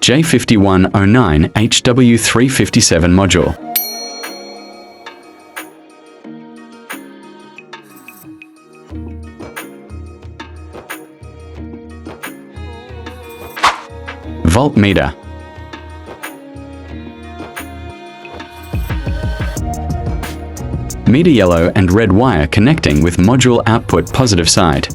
J5109 Hw357 module. Voltmeter. Meter yellow and red wire connecting with module output positive side.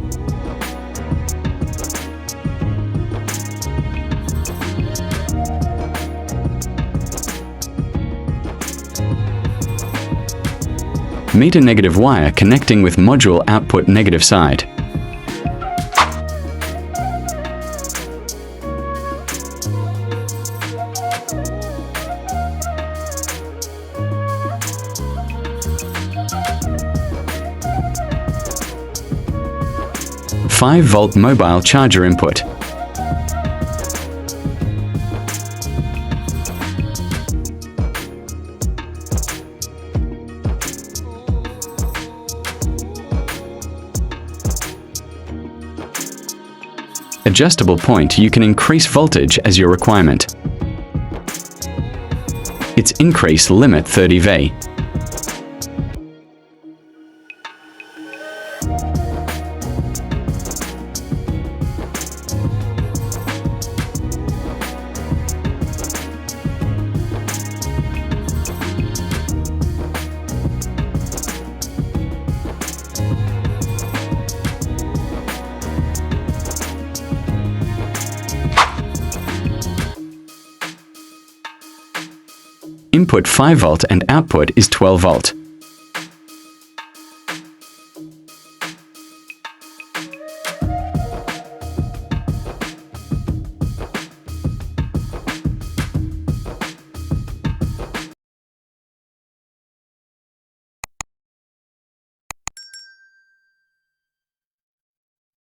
Meter negative wire connecting with module output negative side. "5V mobile charger input. Adjustable point, you can increase voltage as your requirement. Its increase limit 30V. Input 5V and output is 12V.